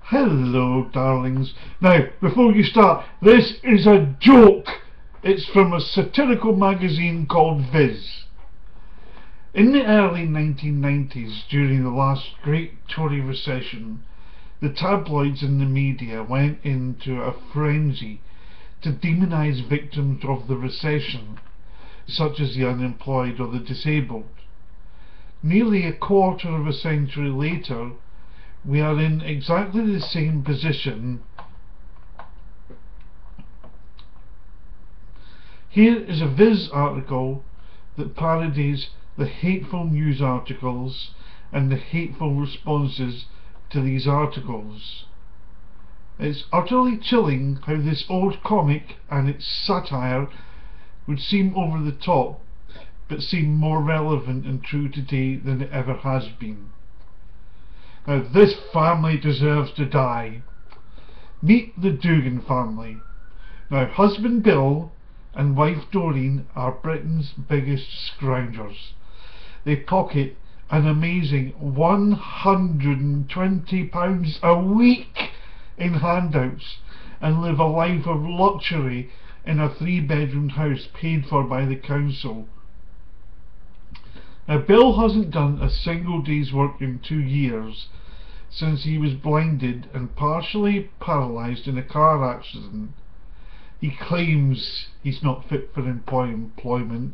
Hello, darlings. Now, before you start, this is a joke. It's from a satirical magazine called Viz. In the early 1990s, during the last great Tory recession, the tabloids and the media went into a frenzy to demonise victims of the recession, such as the unemployed or the disabled. Nearly a quarter of a century later, we are in exactly the same position. Here is a Viz article that parodies the hateful news articles and the hateful responses to these articles. It's utterly chilling how this old comic and its satire would seem over the top, but seem more relevant and true today than it ever has been. Now, this family deserves to die. Meet the Dugan family. Now, husband Bill and wife Doreen are Britain's biggest scroungers. They pocket an amazing £120 a week in handouts and live a life of luxury in a 3-bedroom house paid for by the council. Now, Bill hasn't done a single day's work in 2 years since he was blinded and partially paralysed in a car accident. He claims he's not fit for employment,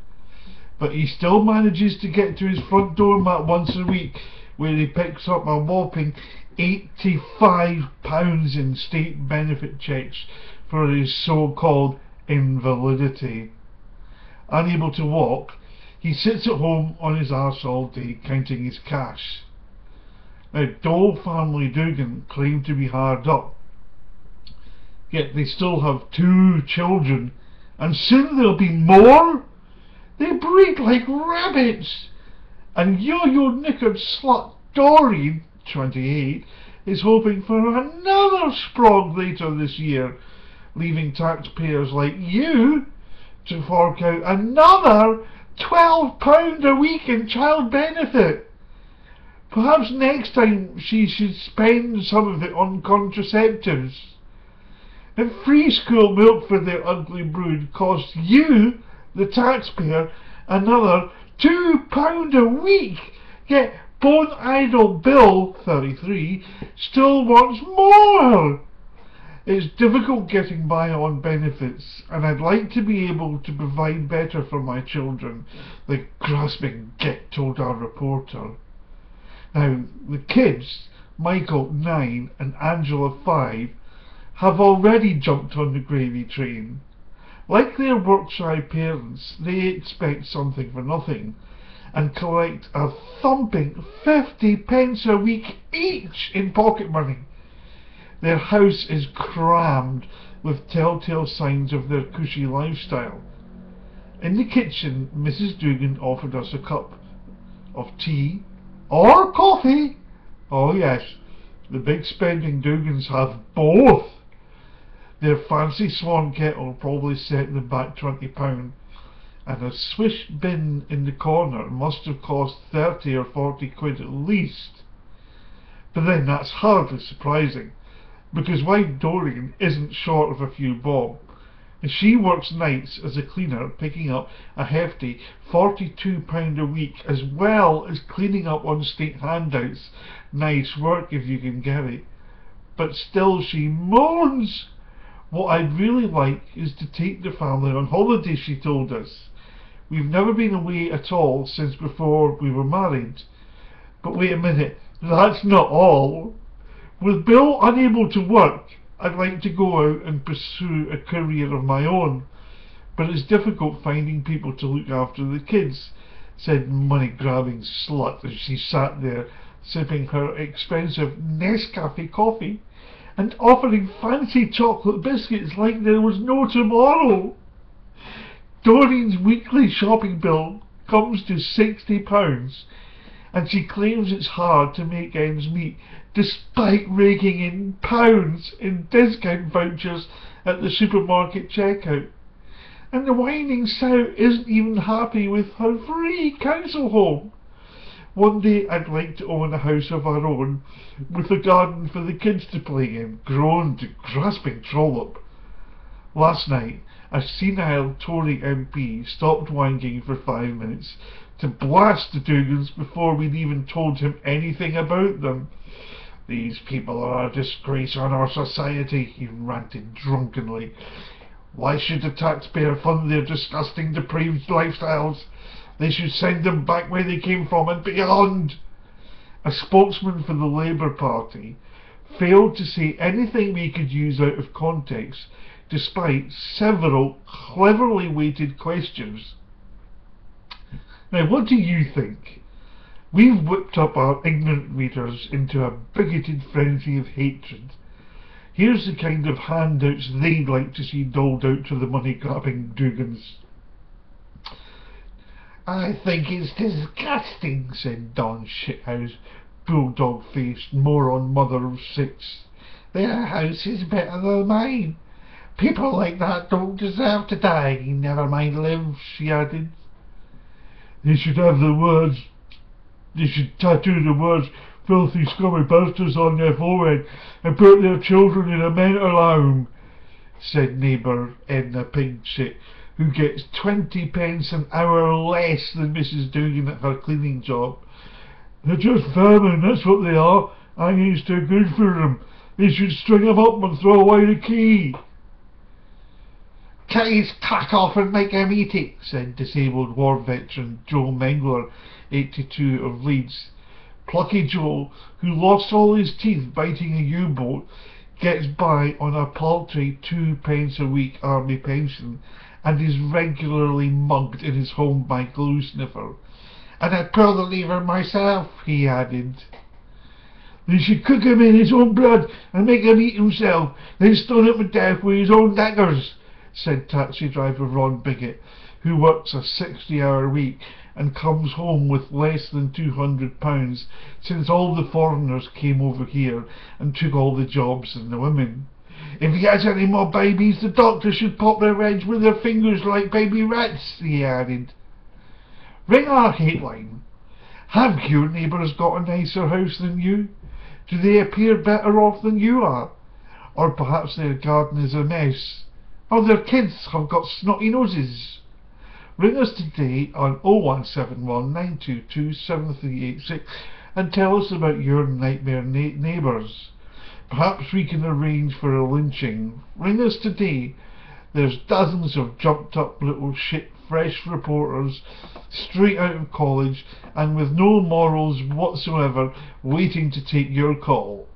but he still manages to get to his front doormat once a week, where he picks up a whopping £85 in state benefit checks for his so-called invalidity. Unable to walk, he sits at home on his arse all day counting his cash. Now, Dole family Dugan claim to be hard up, yet they still have 2 children, and soon there'll be more. They breed like rabbits, and yo-yo knickered slut Doreen, 28, is hoping for another sprog later this year, leaving taxpayers like you to fork out another £12 a week in child benefit. Perhaps next time she should spend some of it on contraceptives. And free school milk for their ugly brood costs you, the taxpayer, another £2 a week. Yet Bone Idol Bill, 33, still wants more. It's difficult getting by on benefits, and I'd like to be able to provide better for my children, the grasping git told our reporter. Now, the kids, Michael, 9, and Angela, 5, have already jumped on the gravy train. Like their work-shy parents, they expect something for nothing and collect a thumping 50p a week each in pocket money. Their house is crammed with telltale signs of their cushy lifestyle. In the kitchen, Mrs. Dugan offered us a cup of tea or coffee. Oh yes, the big spending Dugans have both. Their fancy swan kettle probably set them back £20, and a swish bin in the corner must have cost 30 or 40 quid at least. But then that's hardly surprising, because wife Doreen isn't short of a few bob, and she works nights as a cleaner, picking up a hefty £42 a week, as well as cleaning up on state handouts. Nice work if you can get it. But still she moans. What I'd really like is to take the family on holiday, she told us. We've never been away at all since before we were married. But wait a minute, that's not all. With Bill unable to work, I'd like to go out and pursue a career of my own, but it's difficult finding people to look after the kids, said money-grabbing slut as she sat there sipping her expensive Nescafe coffee and offering fancy chocolate biscuits like there was no tomorrow. Doreen's weekly shopping bill comes to £60, and she claims it's hard to make ends meet despite raking in pounds in discount vouchers at the supermarket checkout. And the whining sow isn't even happy with her free council home. One day I'd like to own a house of our own, with a garden for the kids to play in, groaned the grasping trollop. Last night, a senile Tory MP stopped wanking for 5 minutes to blast the Dugans before we'd even told him anything about them. These people are a disgrace on our society, he ranted drunkenly. Why should the taxpayer fund their disgusting, depraved lifestyles? They should send them back where they came from and beyond. A spokesman for the Labour Party failed to say anything we could use out of context, despite several cleverly weighted questions. Now, what do you think? We've whipped up our ignorant readers into a bigoted frenzy of hatred. Here's the kind of handouts they'd like to see doled out to the money-grabbing Dugans. I think it's disgusting, said Don Shithouse, bulldog-faced moron mother of 6. Their house is better than mine. People like that don't deserve to die, never mind live, she added. They should have the words, they should tattoo the words filthy scummy bastards on their forehead and put their children in a mental home, said neighbour Edna Pigshit, who gets 20 pence an hour less than Mrs. Dugan at her cleaning job. They're just vermin, that's what they are. Hanging's too good for them. They should string them up and throw away the key. Cut his cock off and make him eat it, said disabled war veteran Joe Mengler, 82, of Leeds. Plucky Joe, who lost all his teeth biting a U-boat, gets by on a paltry 2 pence a week army pension and is regularly mugged in his home by glue sniffer. And I'd pull the lever myself, he added. They should cook him in his own blood and make him eat himself, then stone him to death with his own daggers, said taxi driver Ron Biggett, who works a 60-hour week and comes home with less than £200 since all the foreigners came over here and took all the jobs and the women. If he has any more babies, the doctor should pop their heads with their fingers like baby rats, he added. Ring our hateline. Have your neighbours got a nicer house than you? Do they appear better off than you are? Or perhaps their garden is a mess? Or their kids have got snotty noses? Ring us today on 0171 922 7386 and tell us about your nightmare neighbours. Perhaps we can arrange for a lynching. Ring us today. There's dozens of jumped up little shit fresh reporters straight out of college and with no morals whatsoever waiting to take your call.